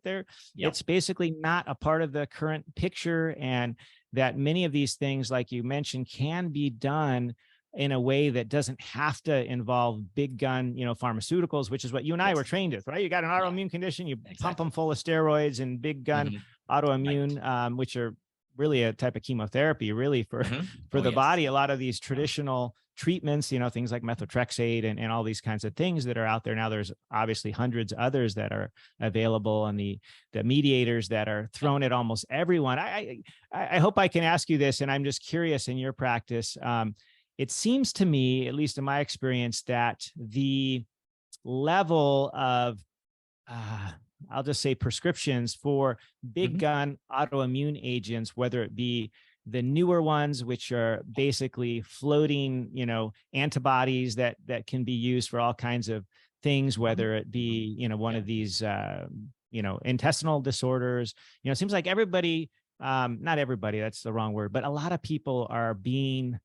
Speaker 3: It's basically not a part of the current picture, and that many of these things, like you mentioned, can be done in a way that doesn't have to involve big gun, pharmaceuticals, which is what you and I were trained with, right? You got an autoimmune condition, you pump them full of steroids and big gun autoimmune, which are really a type of chemotherapy, really for the body. A lot of these traditional treatments, things like methotrexate and all these kinds of things that are out there now. There's obviously hundreds others that are available, and the mediators that are thrown at almost everyone. I hope I can ask you this, and I'm just curious in your practice. It seems to me, at least in my experience, that the level of uh, I'll just say prescriptions for big
Speaker 2: Mhm.
Speaker 3: gun autoimmune agents, whether it be the newer ones, which are basically floating, antibodies that can be used for all kinds of things,
Speaker 2: Mhm.
Speaker 3: whether it be, one
Speaker 2: Yeah.
Speaker 3: of these, intestinal disorders. It seems like everybody, not everybody, that's the wrong word, but a lot of people are being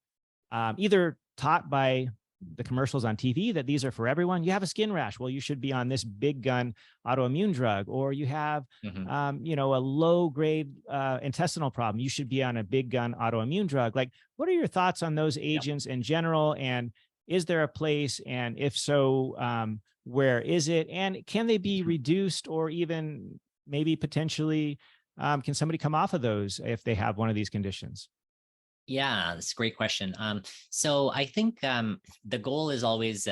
Speaker 3: either taught by the commercials on TV that these are for everyone. You have a skin rash. Well, you should be on this big gun autoimmune drug, or you have,
Speaker 2: Mhm.
Speaker 3: a low grade intestinal problem. You should be on a big gun autoimmune drug. Like, what are your thoughts on those
Speaker 2: Yeah.
Speaker 3: agents in general? And is there a place? And if so, where is it? And can they be reduced or even maybe potentially, can somebody come off of those if they have one of these conditions?
Speaker 2: Yeah, that's a great question. So I think the goal is always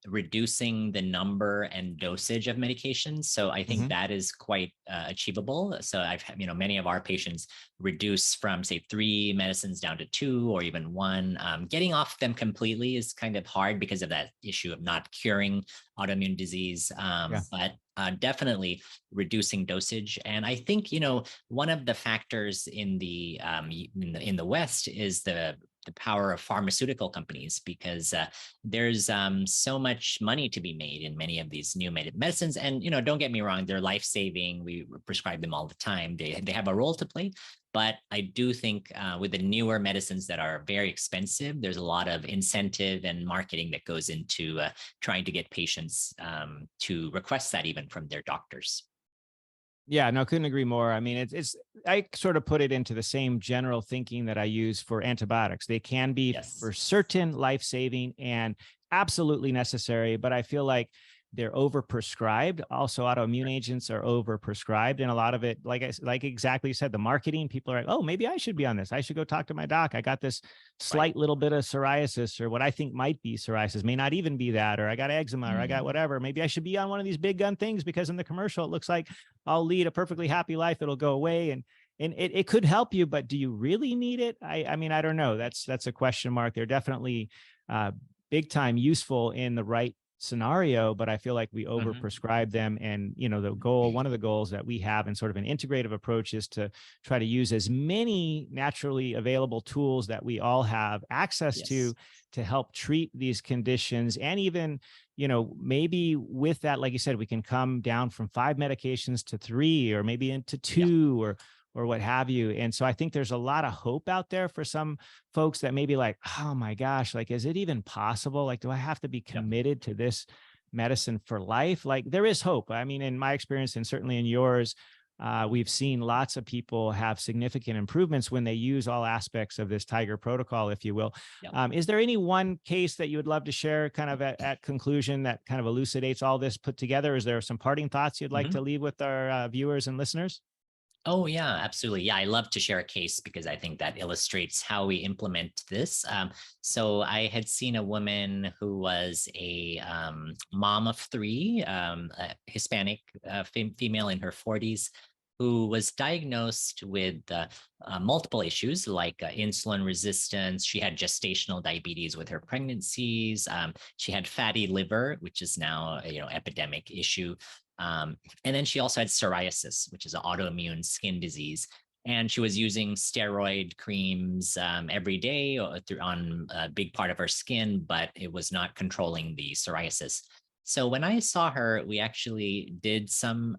Speaker 2: reducing the number and dosage of medications. So I think
Speaker 3: Mhm.
Speaker 2: that is quite achievable. So I've had, many of our patients reduce from say 3 medicines down to 2 or even 1. Getting off them completely is kind of hard because of that issue of not curing autoimmune disease.
Speaker 3: Yeah.
Speaker 2: But definitely reducing dosage. And I think, one of the factors in the West is the power of pharmaceutical companies, because there's so much money to be made in many of these new medicines. And don't get me wrong, they're life saving. We prescribe them all the time. They have a role to play. But I do think with the newer medicines that are very expensive, there's a lot of incentive and marketing that goes into trying to get patients to request that even from their doctors.
Speaker 3: Yeah, no, couldn't agree more. I mean, it's I sort of put it into the same general thinking that I use for antibiotics. They can be
Speaker 2: Yes.
Speaker 3: for certain life-saving and absolutely necessary, but I feel like they're overprescribed. Also, autoimmune agents are overprescribed, and a lot of it, like exactly you said, the marketing. People are like, "Oh, maybe I should be on this. I should go talk to my doc. I got this
Speaker 2: Right.
Speaker 3: slight little bit of psoriasis, or what I think might be psoriasis, may not even be that, or I got eczema, or I got
Speaker 2: Mm.
Speaker 3: whatever. Maybe I should be on one of these big gun things because in the commercial it looks like I'll lead a perfectly happy life. It'll go away." And it could help you, but do you really need it? I mean, I don't know. That's a question mark. They're definitely uh, big time useful in the right scenario, but I feel like we
Speaker 2: Mhm.
Speaker 3: overprescribe them. And one of the goals that we have in sort of an integrative approach is to try to use as many naturally available tools that we all have access
Speaker 2: Yes.
Speaker 3: to help treat these conditions. And even maybe with that, like you said, we can come down from 5 medications to 3, or maybe into
Speaker 2: Yeah.
Speaker 3: 2, or what have you. And so I think there's a lot of hope out there for some folks that may be like, oh my gosh, like, is it even possible? Like, do I have to be
Speaker 2: Yeah.
Speaker 3: committed to this medicine for life? Like, there is hope. I mean, in my experience, and certainly in yours, we've seen lots of people have significant improvements when they use all aspects of this Tiger protocol, if you will.
Speaker 2: Yeah.
Speaker 3: Is there any one case that you would love to share kind of at conclusion that kind of elucidates all this put together? Is there some parting thoughts you'd like to leave with our viewers and listeners?
Speaker 2: Oh, yeah, absolutely. Yeah, I love to share a case because I think that illustrates how we implement this. So I had seen a woman who was a mom of 3, a Hispanic female in her 40s, who was diagnosed with multiple issues like insulin resistance. She had gestational diabetes with her pregnancies. She had fatty liver, which is now epidemic issue. And then she also had psoriasis, which is an autoimmune skin disease. And she was using steroid creams every day on a big part of her skin, but it was not controlling the psoriasis. So when I saw her, we actually did some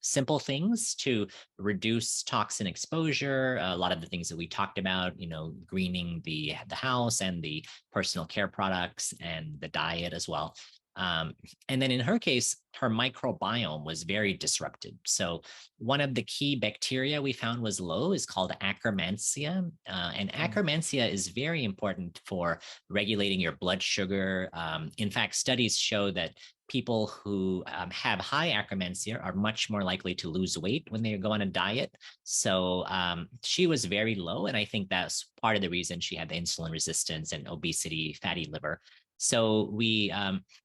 Speaker 2: simple things to reduce toxin exposure. A lot of the things that we talked about, greening the house and the personal care products and the diet as well. And then in her case, her microbiome was very disrupted. So one of the key bacteria we found was low is called Akkermansia. And Akkermansia is very important for regulating your blood sugar. In fact, studies show that people who have high Akkermansia are much more likely to lose weight when they go on a diet. So she was very low. And I think that's part of the reason she had the insulin resistance and obesity, fatty liver. So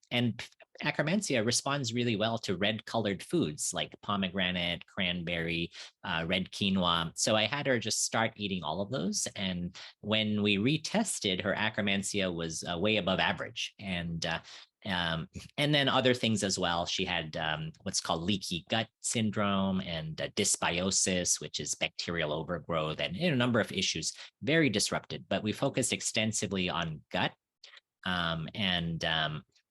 Speaker 2: and Akkermansia responds really well to red colored foods like pomegranate, cranberry, red quinoa. So I had her just start eating all of those. And when we retested, her Akkermansia was way above average. And then other things as well. She had what's called leaky gut syndrome and dysbiosis, which is bacterial overgrowth, and a number of issues, very disrupted. But we focused extensively on gut.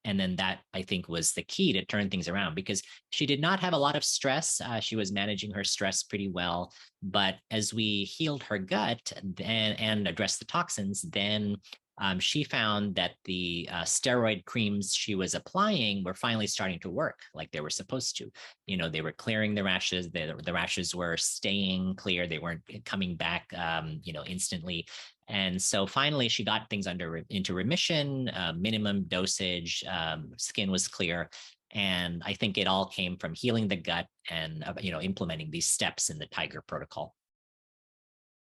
Speaker 2: And then that, I think, was the key to turn things around, because she did not have a lot of stress. She was managing her stress pretty well. But as we healed her gut and addressed the toxins, then she found that the steroid creams she was applying were finally starting to work like they were supposed to. They were clearing the rashes. The rashes were staying clear. They weren't coming back, instantly. And so finally, she got things into remission, minimum dosage, skin was clear. And I think it all came from healing the gut and, implementing these steps in the Tiger protocol.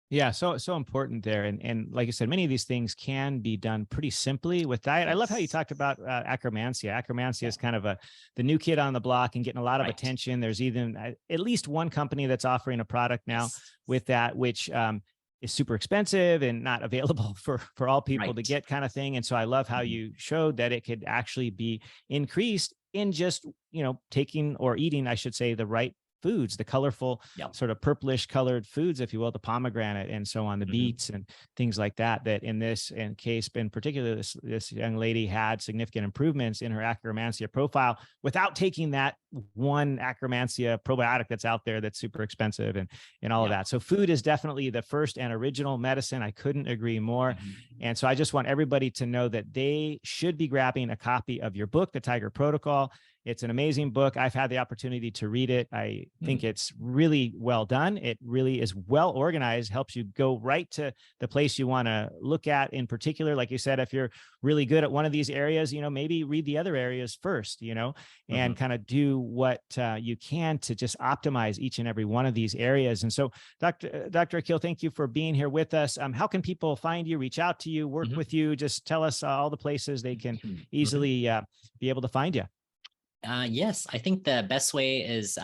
Speaker 3: Yeah, so important there. And like I said, many of these things can be done pretty simply with diet. I love how you talked about Akkermansia. Akkermansia is kind of the new kid on the block and getting a lot of attention. There's even at least one company that's offering a product now with that, which is super expensive and not available for all people to get, kind of thing. And so I love how you showed that it could actually be increased in just, taking or eating, I should say, the right foods, the colorful sort of purplish colored foods, if you will, the pomegranate and so on, the beets and things like that, that in this case, in particular, this young lady had significant improvements in her Akkermansia profile without taking that one Akkermansia probiotic that's out there that's super expensive and all of that. So food is definitely the first and original medicine. I couldn't agree more. And so I just want everybody to know that they should be grabbing a copy of your book, The Tiger Protocol. It's an amazing book. I've had the opportunity to read it. I think it's really well done. It really is well organized, helps you go right to the place you want to look at in particular. Like you said, if you're really good at one of these areas, maybe read the other areas first, and kind of do what you can to just optimize each and every one of these areas. And so Dr. Akil, thank you for being here with us. How can people find you, reach out to you, work with you? Just tell us all the places they can easily be able to find you.
Speaker 2: Yes, I think the best way is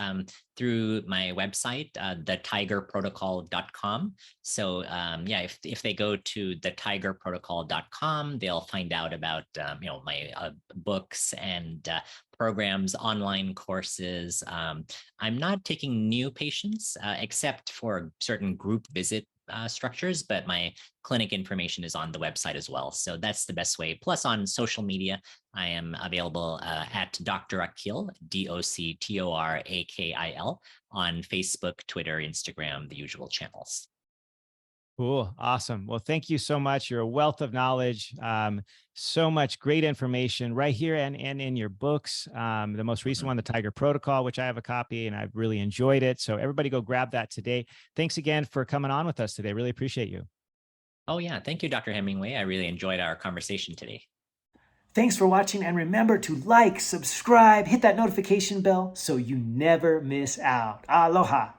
Speaker 2: through my website, thetigerprotocol.com. So if they go to thetigerprotocol.com, they'll find out about my books and programs, online courses. I'm not taking new patients except for certain group visit structures, but my clinic information is on the website as well. So that's the best way. Plus on social media, I am available at Dr. Akil, DOCTORAKIL, on Facebook, Twitter, Instagram, the usual channels.
Speaker 3: Cool. Awesome. Well, thank you so much. You're a wealth of knowledge. So much great information right here and in your books. The most recent one, The Tiger Protocol, which I have a copy and I've really enjoyed it. So everybody go grab that today. Thanks again for coming on with us today. Really appreciate you.
Speaker 2: Oh yeah. Thank you, Dr. Hemingway. I really enjoyed our conversation today.
Speaker 4: Thanks for watching, and remember to like, subscribe, hit that notification bell so you never miss out. Aloha.